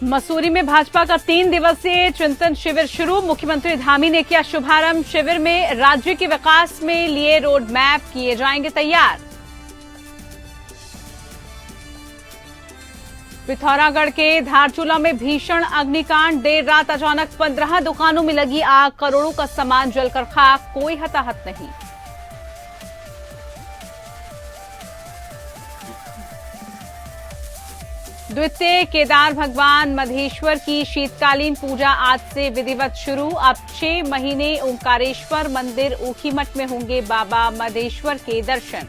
मसूरी में भाजपा का 3 दिवसीय चिंतन शिविर शुरू। मुख्यमंत्री धामी ने किया शुभारंभ। शिविर में राज्य के विकास में लिए रोड मैप किए जाएंगे तैयार। पिथौरागढ़ के धारचूला में भीषण अग्निकांड। देर रात अचानक 15 दुकानों में लगी आग। करोड़ों का सामान जलकर खाक। कोई हताहत नहीं। द्वितीय केदार भगवान मधेश्वर की शीतकालीन पूजा आज से विधिवत शुरू। अब 6 महीने ओंकारेश्वर मंदिर ऊखीमठ में होंगे बाबा मधेश्वर के दर्शन।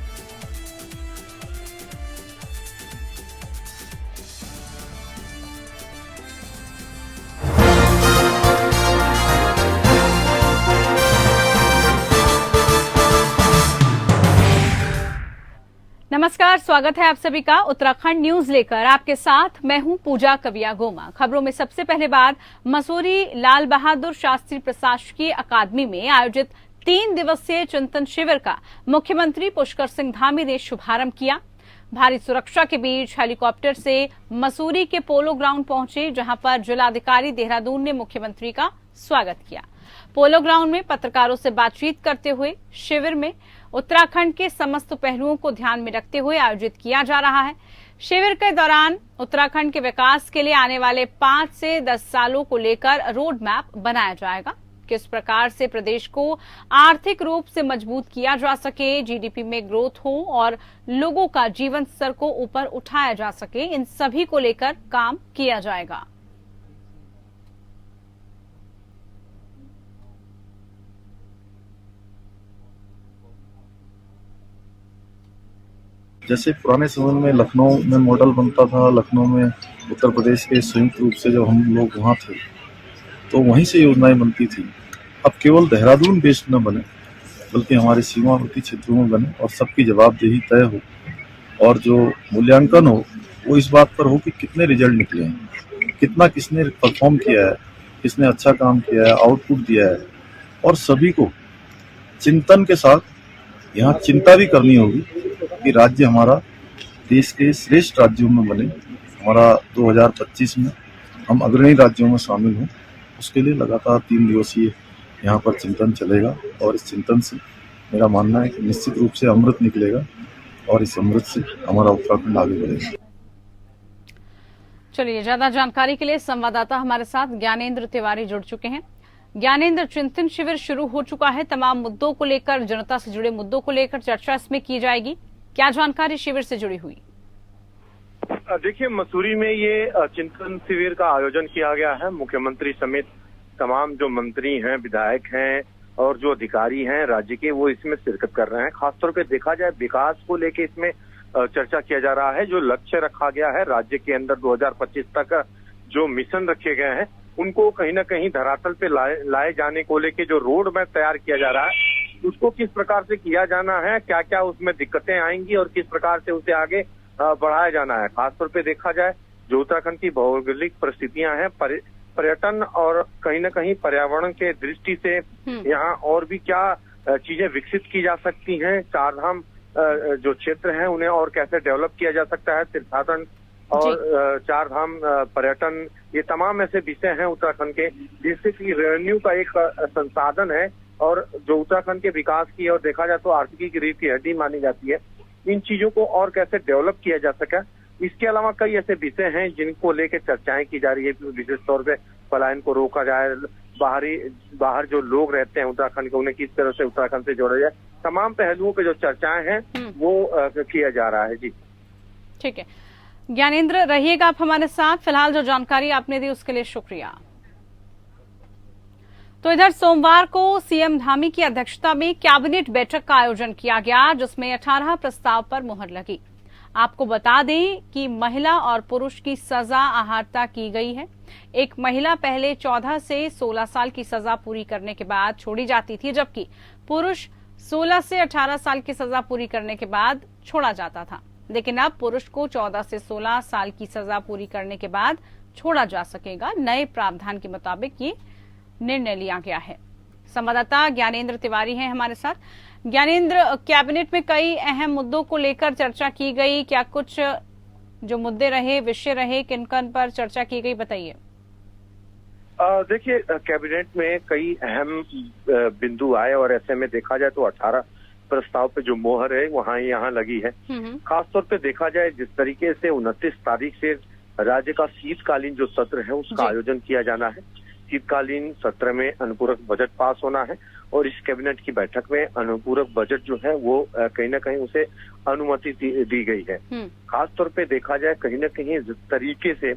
नमस्कार, स्वागत है आप सभी का उत्तराखंड न्यूज लेकर। आपके साथ मैं हूं पूजा कविया गोमा। खबरों में सबसे पहले बात, मसूरी लाल बहादुर शास्त्री प्रशासकीय अकादमी में आयोजित 3 दिवसीय चिंतन शिविर का मुख्यमंत्री पुष्कर सिंह धामी ने शुभारंभ किया। भारी सुरक्षा के बीच हेलीकॉप्टर से मसूरी के पोलो ग्राउंड पहुंचे, जहां पर जिलाधिकारी देहरादून ने मुख्यमंत्री का स्वागत किया। पोलो ग्राउंड में पत्रकारों से बातचीत करते हुए शिविर में उत्तराखंड के समस्त पहलुओं को ध्यान में रखते हुए आयोजित किया जा रहा है। शिविर के दौरान उत्तराखंड के विकास के लिए आने वाले 5 से 10 सालों को लेकर रोड मैप बनाया जाएगा। किस प्रकार से प्रदेश को आर्थिक रूप से मजबूत किया जा सके, जीडीपी में ग्रोथ हो और लोगों का जीवन स्तर को ऊपर उठाया जा सके, इन सभी को लेकर काम किया जाएगा। जैसे पुराने समय में लखनऊ में मॉडल बनता था, लखनऊ में उत्तर प्रदेश के संयुक्त रूप से जब हम लोग वहाँ थे तो वहीं से योजनाएं बनती थी। अब केवल देहरादून बेस्ड न बने बल्कि हमारे सीमावर्ती क्षेत्रों में बने और सबकी जवाबदेही तय हो और जो मूल्यांकन हो वो इस बात पर हो कि कितने रिजल्ट निकले हैं, कितना किसने परफॉर्म किया है, किसने अच्छा काम किया है, आउटपुट दिया है। और सभी को चिंतन के साथ यहाँ चिंता भी करनी होगी कि राज्य हमारा देश के श्रेष्ठ राज्यों में बने, हमारा 2025 में हम अग्रणी राज्यों में शामिल हों। उसके लिए लगातार 3 दिवसीय यहाँ पर चिंतन चलेगा और इस चिंतन से मेरा मानना है कि निश्चित रूप से अमृत निकलेगा और इस अमृत से हमारा उत्तराखंड आगे बढ़ेगा। चलिए, ज्यादा जानकारी के लिए संवाददाता हमारे साथ ज्ञानेंद्र तिवारी जुड़ चुके हैं। ज्ञानेंद्र, चिंतन शिविर शुरू हो चुका है। तमाम मुद्दों को लेकर, जनता से जुड़े मुद्दों को लेकर चर्चा इसमें की जाएगी। क्या जानकारी शिविर से जुड़ी हुई? देखिए, मसूरी में ये चिंतन शिविर का आयोजन किया गया है। मुख्यमंत्री समेत तमाम जो मंत्री हैं, विधायक हैं और जो अधिकारी हैं राज्य के, वो इसमें शिरकत कर रहे हैं। खासतौर पे देखा जाए विकास को लेके इसमें चर्चा किया जा रहा है। जो लक्ष्य रखा गया है राज्य के अंदर 2025 तक जो मिशन रखे गए हैं उनको कहीं ना कहीं धरातल पे लाए जाने को लेके जो रोड मैप तैयार किया जा रहा है उसको किस प्रकार से किया जाना है, क्या क्या उसमें दिक्कतें आएंगी और किस प्रकार से उसे आगे बढ़ाया जाना है। खासतौर पे देखा जाए जो उत्तराखंड की भौगोलिक परिस्थितियां हैं, पर्यटन और कहीं ना कहीं पर्यावरण के दृष्टि से यहाँ और भी क्या चीजें विकसित की जा सकती हैं, चारधाम जो क्षेत्र हैं उन्हें और कैसे डेवलप किया जा सकता है, तीर्थाटन और चारधाम पर्यटन, ये तमाम ऐसे विषय हैं उत्तराखंड के जिससे कि रेवेन्यू का एक संसाधन है और जो उत्तराखंड के विकास की और देखा जाए तो आर्थिकी की रीढ़ की हड्डी मानी जाती है। इन चीजों को और कैसे डेवलप किया जा सका, इसके अलावा कई ऐसे विषय हैं जिनको लेकर चर्चाएं की जा रही है। विशेष तौर पे पलायन को रोका जाए, बाहर जो लोग रहते हैं उत्तराखंड के उन्हें किस तरह से उत्तराखंड से जोड़ा जाए, तमाम पहलुओं पे जो चर्चाएं हैं वो किया जा रहा है। जी ठीक है ज्ञानेंद्र, रहिएगा आप हमारे साथ। फिलहाल जो जानकारी आपने दी उसके लिए शुक्रिया। तो इधर सोमवार को सीएम धामी की अध्यक्षता में कैबिनेट बैठक का आयोजन किया गया, जिसमें 18 प्रस्ताव पर मुहर लगी। आपको बता दें कि महिला और पुरुष की सजा आहर्ता की गई है। एक महिला पहले 14 से 16 साल की सजा पूरी करने के बाद छोड़ी जाती थी, जबकि पुरुष 16 से 18 साल की सजा पूरी करने के बाद छोड़ा जाता था। लेकिन अब पुरुष को 14 से 16 साल की सजा पूरी करने के बाद छोड़ा जा सकेगा। नए प्रावधान के मुताबिक ये निर्णय लिया गया है। संवाददाता ज्ञानेंद्र तिवारी हैं हमारे साथ। ज्ञानेंद्र, कैबिनेट में कई अहम मुद्दों को लेकर चर्चा की गई, क्या कुछ जो मुद्दे रहे, विषय रहे, किन किन पर चर्चा की गई, बताइए। देखिए, कैबिनेट में कई अहम बिंदु आए और ऐसे में देखा जाए तो 18 प्रस्ताव पे जो मोहर है वहाँ यहाँ लगी है। खासतौर पे देखा जाए जिस तरीके से 29 तारीख से राज्य का शीतकालीन जो सत्र है उसका आयोजन किया जाना है। शीतकालीन सत्र में अनुपूरक बजट पास होना है और इस कैबिनेट की बैठक में अनुपूरक बजट जो है वो कहीं ना कहीं उसे अनुमति दी गई है। खासतौर पे देखा जाए कहीं ना कहीं जिस तरीके से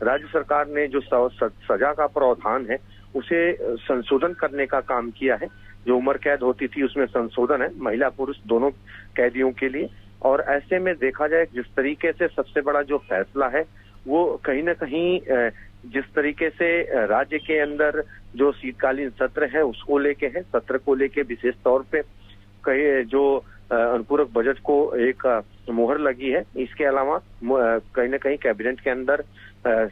राज्य सरकार ने जो सजा का प्रावधान है उसे संशोधन करने का काम किया है। जो उम्र कैद होती थी उसमें संशोधन है महिला पुरुष दोनों कैदियों के लिए। और ऐसे में देखा जाए जिस तरीके से सबसे बड़ा जो फैसला है वो कहीं ना कहीं जिस तरीके से राज्य के अंदर जो शीतकालीन सत्र है उसको लेके है, सत्र को लेके विशेष तौर पे कई जो अनुपूरक बजट को एक मोहर लगी है। इसके अलावा कहीं ना कहीं कैबिनेट के अंदर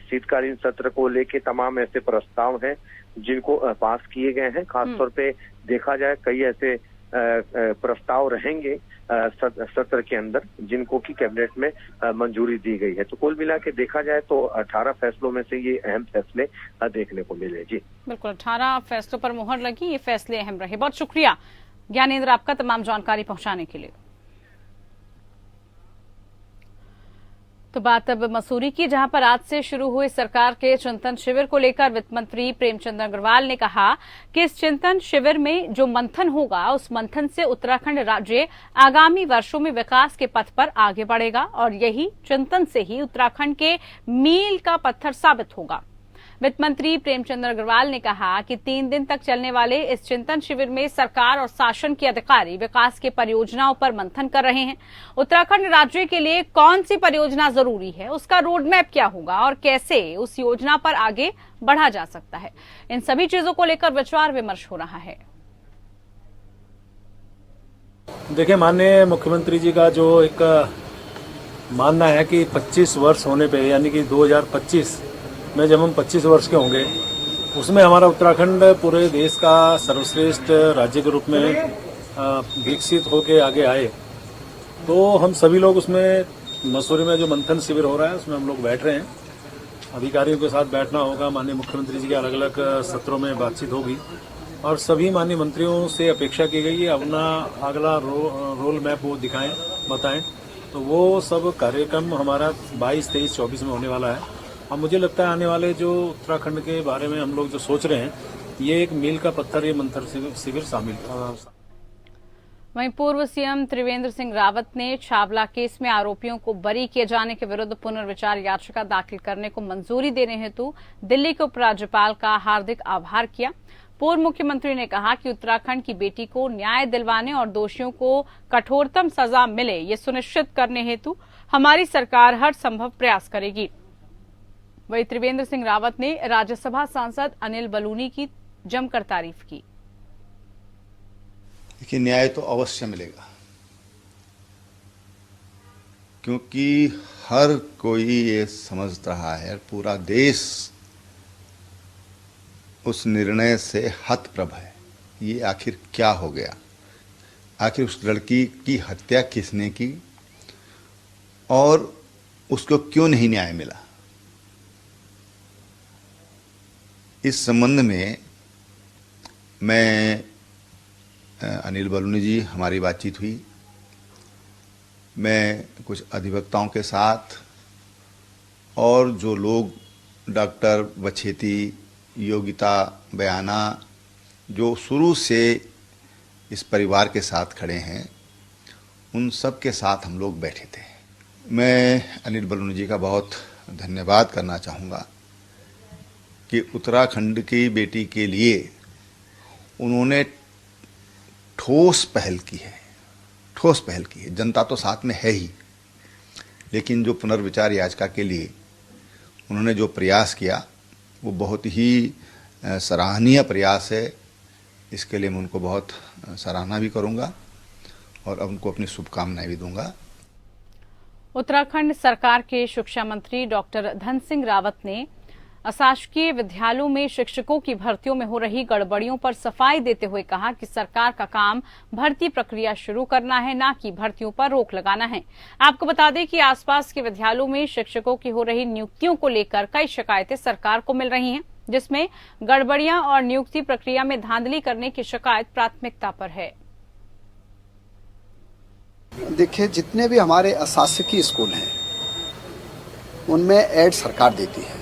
शीतकालीन सत्र को लेके तमाम ऐसे प्रस्ताव हैं जिनको पास किए गए हैं। खासतौर पे देखा जाए कई ऐसे प्रस्ताव रहेंगे सत्र के अंदर जिनको की कैबिनेट में मंजूरी दी गई है। तो कुल मिला के देखा जाए तो 18 फैसलों में से ये अहम फैसले देखने को मिले। जी बिल्कुल, 18 फैसलों पर मोहर लगी, ये फैसले अहम रहे। बहुत शुक्रिया ज्ञानेंद्र आपका तमाम जानकारी पहुंचाने के लिए। तो बात अब मसूरी की, जहां पर आज से शुरू हुए सरकार के चिंतन शिविर को लेकर वित्त मंत्री प्रेमचंद अग्रवाल ने कहा कि इस चिंतन शिविर में जो मंथन होगा उस मंथन से उत्तराखंड राज्य आगामी वर्षों में विकास के पथ पर आगे बढ़ेगा और यही चिंतन से ही उत्तराखंड के मील का पत्थर साबित होगा। वित्त मंत्री प्रेमचंद अग्रवाल ने कहा कि 3 दिन तक चलने वाले इस चिंतन शिविर में सरकार और शासन के अधिकारी विकास के परियोजनाओं पर मंथन कर रहे हैं। उत्तराखंड राज्य के लिए कौन सी परियोजना जरूरी है, उसका रोड मैप क्या होगा और कैसे उस योजना पर आगे बढ़ा जा सकता है, इन सभी चीजों को लेकर विचार विमर्श हो रहा है। देखिए, माननीय मुख्यमंत्री जी का जो एक मानना है कि 25 वर्ष होने पे यानी कि 2025 में जब हम 25 वर्ष के होंगे उसमें हमारा उत्तराखंड पूरे देश का सर्वश्रेष्ठ राज्य के रूप में विकसित होके आगे आए, तो हम सभी लोग उसमें मसूरी में जो मंथन शिविर हो रहा है उसमें हम लोग बैठ रहे हैं। अधिकारियों के साथ बैठना होगा, माननीय मुख्यमंत्री जी के अलग अलग सत्रों में बातचीत होगी और सभी माननीय मंत्रियों से अपेक्षा की गई है अपना अगला रोल मैप वो दिखाएं, बताएं। तो वो सब कार्यक्रम हमारा 22, 23, 24 में होने वाला है। और मुझे लगता है आने वाले जो उत्तराखंड के बारे में हम लोग जो सोच रहे हैं ये एक मील का पत्थर, ये मंथन शिविर शामिल। वहीं पूर्व सीएम त्रिवेंद्र सिंह रावत ने छावला केस में आरोपियों को बरी किए जाने के विरुद्ध पुनर्विचार याचिका दाखिल करने को मंजूरी देने हेतु दिल्ली के उपराज्यपाल का हार्दिक आभार किया। पूर्व मुख्यमंत्री ने कहा कि उत्तराखंड की बेटी को न्याय दिलवाने और दोषियों को कठोरतम सजा मिले ये सुनिश्चित करने हेतु हमारी सरकार हर संभव प्रयास करेगी। वहीं त्रिवेंद्र सिंह रावत ने राज्यसभा सांसद अनिल बलूनी की जमकर तारीफ की। देखिए, न्याय तो अवश्य मिलेगा क्योंकि हर कोई ये समझ रहा है, पूरा देश उस निर्णय से हतप्रभ है। ये आखिर क्या हो गया, आखिर उस लड़की की हत्या किसने की और उसको क्यों नहीं न्याय मिला। इस संबंध में मैं अनिल बलूनी जी, हमारी बातचीत हुई। मैं कुछ अधिवक्ताओं के साथ और जो लोग डॉक्टर बछेती, योगिता बयाना जो शुरू से इस परिवार के साथ खड़े हैं उन सब के साथ हम लोग बैठे थे। मैं अनिल बलूनी जी का बहुत धन्यवाद करना चाहूँगा कि उत्तराखंड की बेटी के लिए उन्होंने ठोस पहल की है। जनता तो साथ में है ही, लेकिन जो पुनर्विचार याचिका के लिए उन्होंने जो प्रयास किया वो बहुत ही सराहनीय प्रयास है। इसके लिए मैं उनको बहुत सराहना भी करूंगा और उनको अपनी शुभकामनाएं भी दूंगा। उत्तराखंड सरकार के शिक्षा मंत्री डॉक्टर धन सिंह रावत ने अशासकीय विद्यालयों में शिक्षकों की भर्तियों में हो रही गड़बड़ियों पर सफाई देते हुए कहा कि सरकार का काम भर्ती प्रक्रिया शुरू करना है, न कि भर्तियों पर रोक लगाना है। आपको बता दें कि आसपास के विद्यालयों में शिक्षकों की हो रही नियुक्तियों को लेकर कई शिकायतें सरकार को मिल रही हैं, जिसमें गड़बड़ियां और नियुक्ति प्रक्रिया में धांधली करने की शिकायत प्राथमिकता पर है। देखिए, जितने भी हमारे अशासकीय स्कूल हैं उनमें ऐड सरकार देती है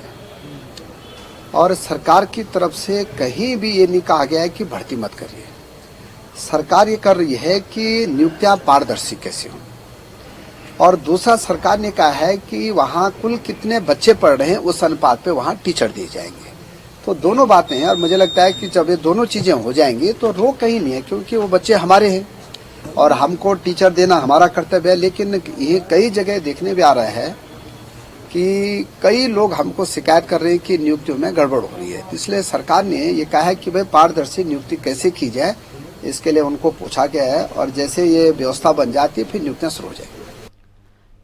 और सरकार की तरफ से कहीं भी ये नहीं कहा गया है कि भर्ती मत करिए। सरकार ये कर रही है कि नियुक्तियां पारदर्शी कैसे हों, और दूसरा सरकार ने कहा है कि वहाँ कुल कितने बच्चे पढ़ रहे हैं उस अनुपात पे वहाँ टीचर दिए जाएंगे। तो दोनों बातें हैं और मुझे लगता है कि जब ये दोनों चीजें हो जाएंगी तो रोक कहीं नहीं है, क्योंकि वो बच्चे हमारे हैं और हमको टीचर देना हमारा कर्तव्य है। लेकिन ये कई जगह देखने में आ रहा है कि कई लोग हमको शिकायत कर रहे हैं कि नियुक्तियों में गड़बड़ हो रही है। इसलिए सरकार ने ये कहा है कि भाई पारदर्शी नियुक्ति कैसे की जाए, इसके लिए उनको पूछा गया है और जैसे ये व्यवस्था बन जाती है फिर नियुक्तियां शुरू हो जाएगी।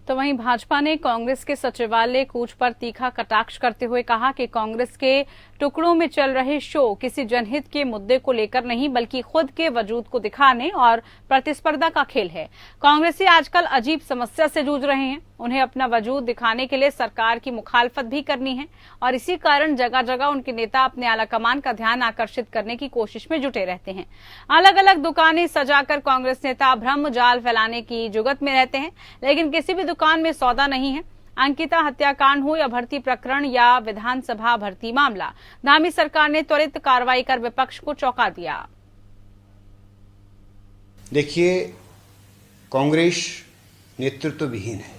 तो वहीं भाजपा ने कांग्रेस के सचिवालय कूच पर तीखा कटाक्ष करते हुए कहा कि कांग्रेस के टुकड़ों में चल रहे शो किसी जनहित के मुद्दे को लेकर नहीं, बल्कि खुद के वजूद को दिखाने और प्रतिस्पर्धा का खेल है। कांग्रेसी आजकल अजीब समस्या से जूझ रहे हैं। उन्हें अपना वजूद दिखाने के लिए सरकार की मुखालफत भी करनी है और इसी कारण जगह जगह उनके नेता अपने आलाकमान का ध्यान आकर्षित करने की कोशिश में जुटे रहते हैं। अलग अलग दुकानें सजाकर कांग्रेस नेता भ्रम जाल फैलाने की जुगत में रहते हैं, लेकिन किसी भी दुकान में सौदा नहीं है। अंकिता हत्याकांड हो या भर्ती प्रकरण या विधानसभा भर्ती मामला, धामी सरकार ने त्वरित कार्रवाई कर विपक्ष को चौंका दिया। देखिए, कांग्रेस नेतृत्व विहीन है,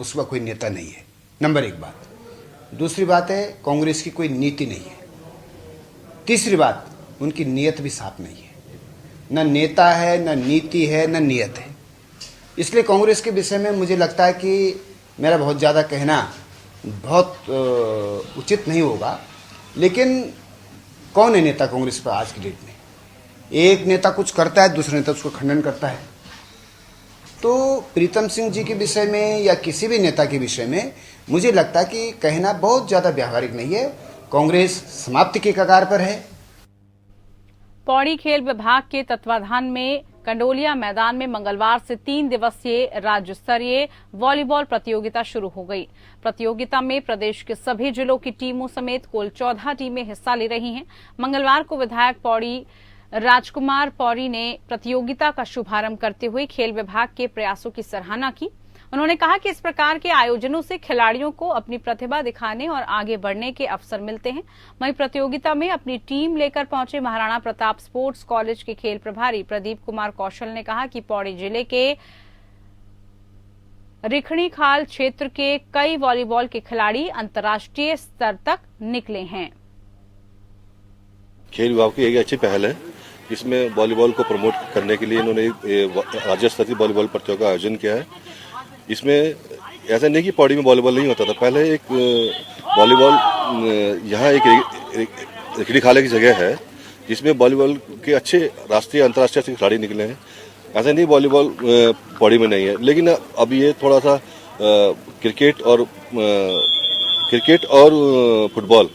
उसका कोई नेता नहीं है, नंबर एक बात। दूसरी बात है, कांग्रेस की कोई नीति नहीं है। तीसरी बात, उनकी नीयत भी साफ नहीं है। न नेता है, न नीति है, न नीयत है। इसलिए कांग्रेस के विषय में मुझे लगता है कि मेरा बहुत ज़्यादा कहना बहुत उचित नहीं होगा। लेकिन कौन है नेता कांग्रेस पर आज की डेट में? एक नेता कुछ करता है, दूसरा नेता उसको खंडन करता है। तो प्रीतम सिंह जी के विषय में या किसी भी नेता के विषय में मुझे लगता है कि कहना बहुत ज़्यादा व्यावहारिक नहीं है। कांग्रेस समाप्ति के कगार पर है। पौड़ी खेल विभाग के तत्वाधान में कंडोलिया मैदान में मंगलवार से 3 दिवसीय राज्य स्तरीय वॉलीबॉल प्रतियोगिता शुरू हो गई। प्रतियोगिता में प्रदेश के सभी जिलों की टीमों समेत कुल 14 टीमें हिस्सा ले रही हैं। मंगलवार को विधायक पौड़ी राजकुमार पौड़ी ने प्रतियोगिता का शुभारंभ करते हुए खेल विभाग के प्रयासों की सराहना की। उन्होंने कहा कि इस प्रकार के आयोजनों से खिलाड़ियों को अपनी प्रतिभा दिखाने और आगे बढ़ने के अवसर मिलते हैं। वहीं प्रतियोगिता में अपनी टीम लेकर पहुंचे महाराणा प्रताप स्पोर्ट्स कॉलेज के खेल प्रभारी प्रदीप कुमार कौशल ने कहा कि पौड़ी जिले के रिखणी खाल क्षेत्र के कई वॉलीबॉल के खिलाड़ी अंतर्राष्ट्रीय स्तर तक निकले हैं। खेल विभाग की एक अच्छी पहल है। इसमें वॉलीबॉल को प्रमोट करने के लिए इन्होंने राज्य स्तरीय वॉलीबॉल प्रतियोगिता का आयोजन किया है। इसमें ऐसा नहीं कि पौड़ी में वॉलीबॉल नहीं होता था। पहले एक वॉलीबॉल यहाँ एक रिखड़ी खाले की जगह है जिसमें वॉलीबॉल के अच्छे राष्ट्रीय अंतर्राष्ट्रीय खिलाड़ी निकले हैं। ऐसा नहीं वॉलीबॉल पौड़ी में नहीं है, लेकिन अब ये थोड़ा सा क्रिकेट और फुटबॉल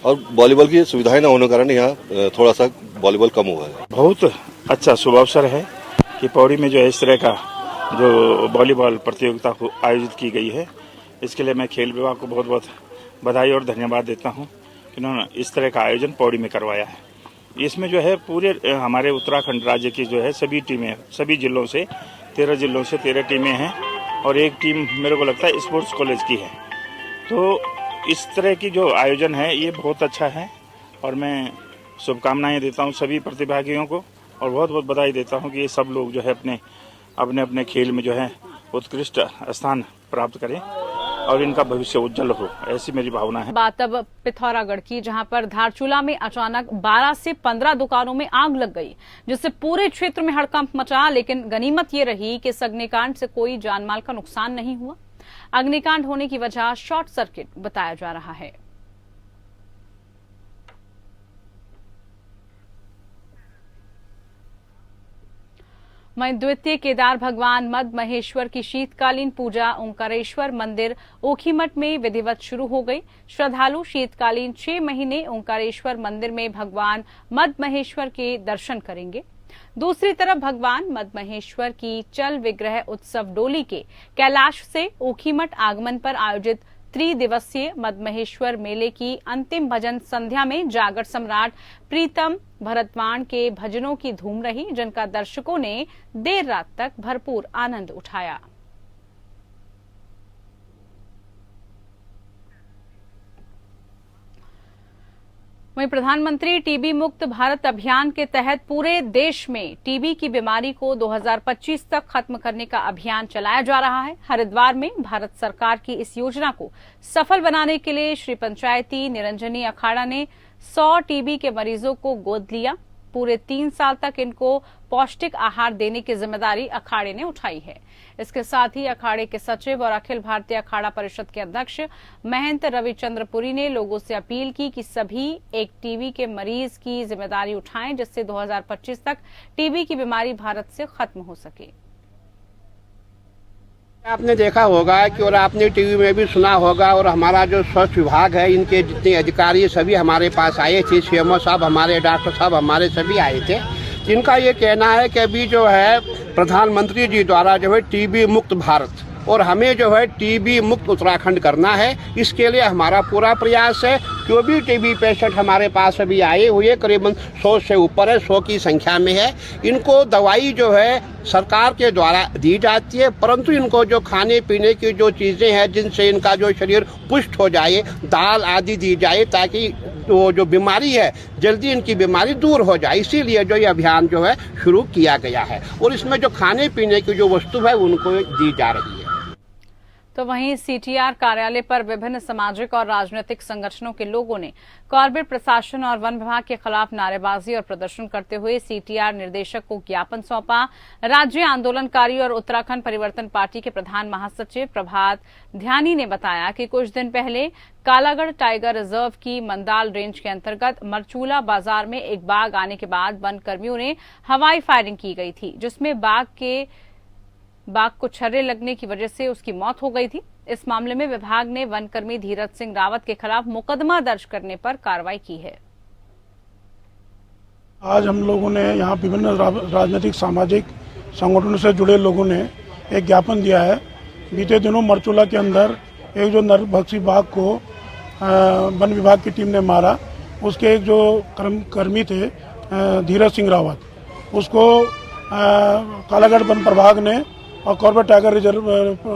और वॉलीबॉल की सुविधाएं न होने के कारण यहाँ थोड़ा सा वॉलीबॉल कम हुआ है। बहुत अच्छा शुभ अवसर है कि पौड़ी में जो है इस तरह का जो वॉलीबॉल प्रतियोगिता आयोजित की गई है, इसके लिए मैं खेल विभाग को बहुत बहुत बधाई और धन्यवाद देता हूं कि उन्होंने इस तरह का आयोजन पौड़ी में करवाया है। इसमें जो है पूरे हमारे उत्तराखंड राज्य की जो है सभी टीमें, सभी जिलों से 13 जिलों से 13 टीमें हैं और एक टीम मेरे को लगता है स्पोर्ट्स कॉलेज की है। तो इस तरह की जो आयोजन है ये बहुत अच्छा है और मैं शुभकामनाएं देता हूं सभी प्रतिभागियों को और बहुत बहुत बधाई देता हूं कि ये सब लोग जो है अपने अपने खेल में जो है उत्कृष्ट स्थान प्राप्त करें और इनका भविष्य उज्जवल हो, ऐसी मेरी भावना है। बात अब पिथौरागढ़ की, जहां पर धारचूला में अचानक 12 से 15 दुकानों में आग लग गई, जिससे पूरे क्षेत्र में हड़कंप मचा। लेकिन गनीमत ये रही कि इस अग्निकांड से कोई जानमाल का नुकसान नहीं हुआ। अग्निकांड होने की वजह शॉर्ट सर्किट बताया जा रहा है। वहीं द्वितीय केदार भगवान मद महेश्वर की शीतकालीन पूजा ओंकारेश्वर मंदिर ओखीमठ में विधिवत शुरू हो गई। श्रद्धालु शीतकालीन 6 महीने ओंकारेश्वर मंदिर में भगवान मद महेश्वर के दर्शन करेंगे। दूसरी तरफ भगवान मद महेश्वर की चल विग्रह उत्सव डोली के कैलाश से ओखीमठ आगमन पर आयोजित त्रिदिवसीय मद महेश्वर मेले की अंतिम भजन संध्या में जागर सम्राट प्रीतम भरतवाण के भजनों की धूम रही, जिनका दर्शकों ने देर रात तक भरपूर आनंद उठाया। वहीं प्रधानमंत्री टीबी मुक्त भारत अभियान के तहत पूरे देश में टीबी की बीमारी को 2025 तक खत्म करने का अभियान चलाया जा रहा है। हरिद्वार में भारत सरकार की इस योजना को सफल बनाने के लिए श्री पंचायती निरंजनी अखाड़ा ने 100 टीबी के मरीजों को गोद लिया। पूरे 3 साल तक इनको पौष्टिक आहार देने की जिम्मेदारी अखाड़े ने उठाई है। इसके साथ ही अखाड़े के सचिव और अखिल भारतीय अखाड़ा परिषद के अध्यक्ष महंत रविचंद्रपुरी ने लोगों से अपील की कि सभी एक टीबी के मरीज की जिम्मेदारी उठाएं, जिससे 2025 तक टीबी की बीमारी भारत से खत्म हो सके। आपने देखा होगा कि और आपने टीवी में भी सुना होगा, और हमारा जो स्वास्थ्य विभाग है इनके जितने अधिकारी सभी हमारे पास आए थे, सीएमओ साहब हमारे, डॉक्टर साहब हमारे सभी आए थे, जिनका ये कहना है कि अभी जो है प्रधानमंत्री जी द्वारा जो है टीबी मुक्त भारत और हमें जो है टीबी मुक्त उत्तराखंड करना है। इसके लिए हमारा पूरा प्रयास है। जो भी टीबी पेशेंट हमारे पास अभी आए हुए करीबन 100 से ऊपर है, 100 की संख्या में है। इनको दवाई जो है सरकार के द्वारा दी जाती है, परंतु इनको जो खाने पीने की जो चीज़ें हैं जिनसे इनका जो शरीर पुष्ट हो जाए, दाल आदि दी जाए, ताकि वो जो बीमारी है जल्दी इनकी बीमारी दूर हो जाए। इसीलिए जो ये अभियान जो है शुरू किया गया है, और इसमें जो खाने पीने की जो वस्तु है उनको दी जा रही है। तो वहीं सीटीआर कार्यालय पर विभिन्न सामाजिक और राजनीतिक संगठनों के लोगों ने कॉर्बेट प्रशासन और वन विभाग के खिलाफ नारेबाजी और प्रदर्शन करते हुए सीटीआर निर्देशक को ज्ञापन सौंपा। राज्य आंदोलनकारी और उत्तराखंड परिवर्तन पार्टी के प्रधान महासचिव प्रभात ध्यानी ने बताया कि कुछ दिन पहले कालागढ़ टाइगर रिजर्व की मंदाल रेंज के अंतर्गत मरचूला बाजार में एक बाघ आने के बाद वन कर्मियों ने हवाई फायरिंग की गई थी, जिसमें बाघ को छर्रे लगने की वजह से उसकी मौत हो गई थी। इस मामले में विभाग ने वनकर्मी धीरज सिंह रावत के खिलाफ मुकदमा दर्ज करने पर कार्रवाई की है। आज हम लोगों ने यहाँ विभिन्न राजनीतिक सामाजिक संगठनों से जुड़े लोगों ने एक ज्ञापन दिया है। बीते दिनों मरचूला के अंदर एक जो नरभक्षी बाघ को वन विभाग की टीम ने मारा, उसके एक जो कर्मी थे धीरज सिंह रावत, उसको कालागढ़ वन प्रभाग ने और कॉर्बेट टाइगर रिजर्व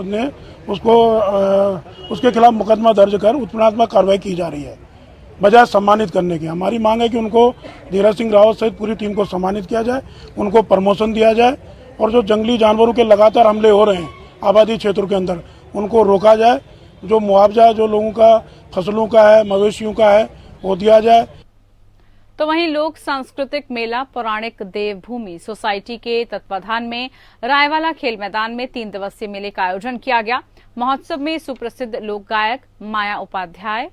ने उसके खिलाफ मुकदमा दर्ज कर उत्पीड़नात्मक कार्रवाई की जा रही है, बजाय सम्मानित करने की। हमारी मांग है कि उनको धीरज सिंह रावत सहित पूरी टीम को सम्मानित किया जाए, उनको प्रमोशन दिया जाए, और जो जंगली जानवरों के लगातार हमले हो रहे हैं आबादी क्षेत्रों के अंदर, उनको रोका जाए। जो मुआवजा जो लोगों का फसलों का है, मवेशियों का है, वो दिया जाए। तो वहीं लोक सांस्कृतिक मेला पौराणिक देवभूमि सोसाइटी के तत्वाधान में रायवाला खेल मैदान में 3 दिवसीय मेले का आयोजन किया गया। महोत्सव में सुप्रसिद्ध लोक गायक माया उपाध्याय,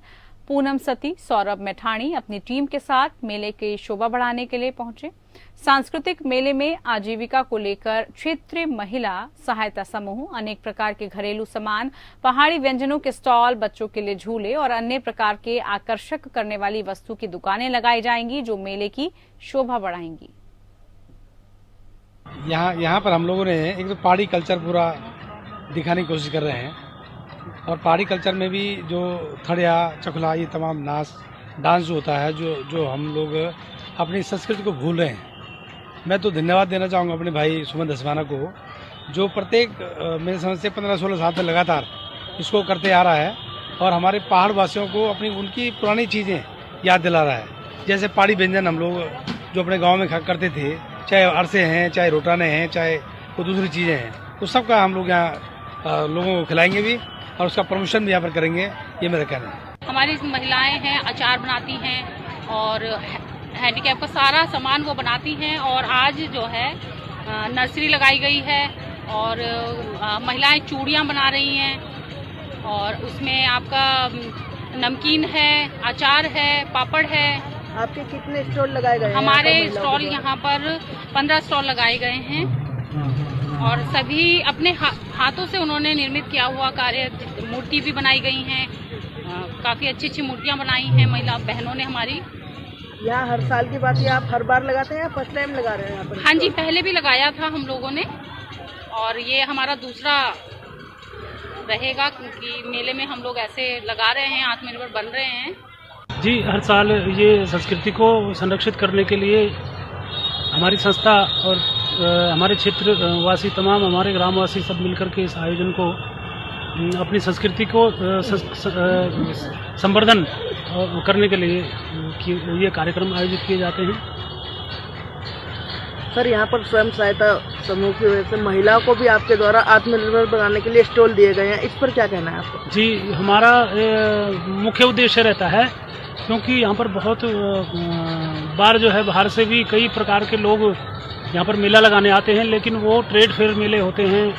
पूनम सती, सौरभ मैठाणी अपनी टीम के साथ मेले की शोभा बढ़ाने के लिए पहुंचे। सांस्कृतिक मेले में आजीविका को लेकर क्षेत्रीय महिला सहायता समूह, अनेक प्रकार के घरेलू सामान, पहाड़ी व्यंजनों के स्टॉल, बच्चों के लिए झूले और अन्य प्रकार के आकर्षक करने वाली वस्तु की दुकानें लगाई जाएंगी, जो मेले की शोभा बढ़ाएंगी। यहाँ पर हम लोगों ने एक तो पहाड़ी कल्चर पूरा दिखाने की कोशिश कर रहे हैं, और पहाड़ी कल्चर में भी जो थड़िया, चखला, ये तमाम डांस जो होता है, जो हम लोग अपनी संस्कृति को भूल रहे हैं। मैं तो धन्यवाद देना चाहूँगा अपने भाई सुमन दसवाना को, जो प्रत्येक मेरे समझ से 15-16 साल से लगातार इसको करते आ रहा है, और हमारे पहाड़ वासियों को उनकी पुरानी चीज़ें याद दिला रहा है। जैसे पहाड़ी व्यंजन हम लोग जो अपने गाँव में करते थे, चाहे अरसे हैं, चाहे रोटाने हैं, चाहे कोई दूसरी चीज़ें हैं, तो सबका हम लोग यहाँ लोगों को खिलाएंगे भी, और उसका प्रमोशन भी यहाँ पर करेंगे, ये मेरा कहना है। हमारी महिलाएं हैं, अचार बनाती हैं और हैंडीकैप का सारा सामान वो बनाती हैं, और आज जो है नर्सरी लगाई गई है, और महिलाएं चूड़ियाँ बना रही हैं, और उसमें आपका नमकीन है, अचार है, पापड़ है। आपके कितने स्टॉल लगाए गए हैं? हमारे स्टॉल यहाँ पर 15 स्टॉल लगाए गए हैं, और सभी अपने हाथों से उन्होंने निर्मित किया हुआ कार्य, मूर्ति भी बनाई गई हैं, काफ़ी अच्छी अच्छी मूर्तियाँ बनाई हैं महिला बहनों ने हमारी। यहाँ हर साल की बात है, आप हर बार लगाते हैं या फर्स्ट टाइम लगा रहे हैं यहाँ पर? हाँ जी, पहले भी लगाया था हम लोगों ने और ये हमारा दूसरा रहेगा, क्योंकि मेले में हम लोग ऐसे लगा रहे हैं, आत्मनिर्भर बन रहे हैं। जी, हर साल ये संस्कृति को संरक्षित करने के लिए हमारी संस्था और हमारे क्षेत्र वासी तमाम, हमारे ग्रामवासी सब मिलकर के इस आयोजन को, अपनी संस्कृति को संवर्धन करने के लिए ये कार्यक्रम आयोजित किए जाते हैं। सर, यहाँ पर स्वयं सहायता समूह की वजह से महिलाओं को भी आपके द्वारा आत्मनिर्भर बनाने के लिए स्टॉल दिए गए हैं, इस पर क्या कहना है आपको? जी, हमारा मुख्य उद्देश्य रहता है, क्योंकि यहाँ पर बहुत बार जो है बाहर से भी कई प्रकार के लोग यहाँ पर मेला लगाने आते हैं, लेकिन वो ट्रेड फेयर मेले होते हैं,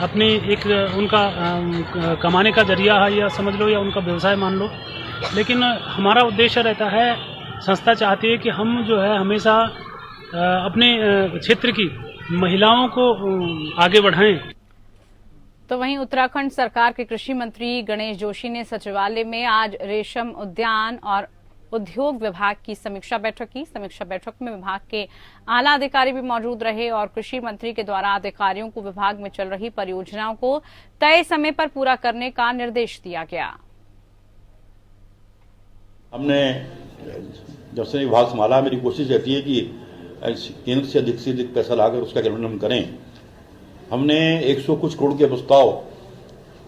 अपनी एक उनका कमाने का जरिया है या समझ लो, या उनका व्यवसाय मान लो। लेकिन हमारा उद्देश्य रहता है, संस्था चाहती है कि हम जो है हमेशा अपने क्षेत्र की महिलाओं को आगे बढ़ाएं। तो वहीं उत्तराखंड सरकार के कृषि मंत्री गणेश जोशी ने सचिवालय में आज रेशम उद्यान और उद्योग विभाग की समीक्षा बैठक की। समीक्षा बैठक में विभाग के आला अधिकारी भी मौजूद रहे और कृषि मंत्री के द्वारा अधिकारियों को विभाग में चल रही परियोजनाओं को तय समय पर पूरा करने का निर्देश दिया गया। हमने जब से विभाग संभाला, मेरी कोशिश रहती है कि केंद्र से अधिक पैसा लाकर उसका क्रियान्वयन करें। हमने 100 कुछ करोड़ के प्रस्ताव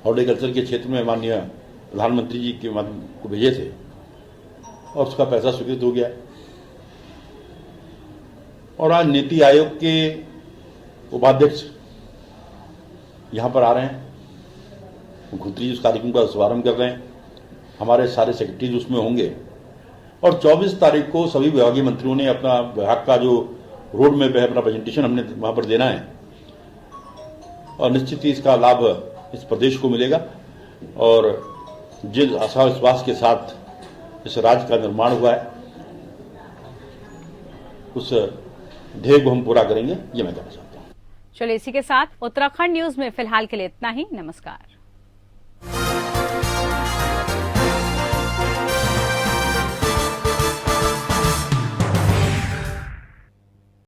हॉर्टिकल्चर के क्षेत्र में माननीय प्रधानमंत्री जी के माध्यम को भेजे थे और उसका पैसा स्वीकृत हो गया। और आज नीति आयोग के उपाध्यक्ष यहाँ पर आ रहे हैं, मुख्यमंत्री जी उस कार्यक्रम का शुभारंभ कर रहे हैं, हमारे सारे सेक्रेटरीज उसमें होंगे और 24 तारीख को सभी विभागीय मंत्रियों ने अपना विभाग का जो रोड मैप है, अपना प्रेजेंटेशन हमने वहां पर देना है और निश्चित ही इसका लाभ इस प्रदेश को मिलेगा और जिस आशा विश्वास के साथ इस राज्य का निर्माण हुआ है उस ध्येय को हम पूरा करेंगे, ये मैं कहना चाहता हूँ। चलिए, इसी के साथ उत्तराखंड न्यूज में फिलहाल के लिए इतना ही। नमस्कार।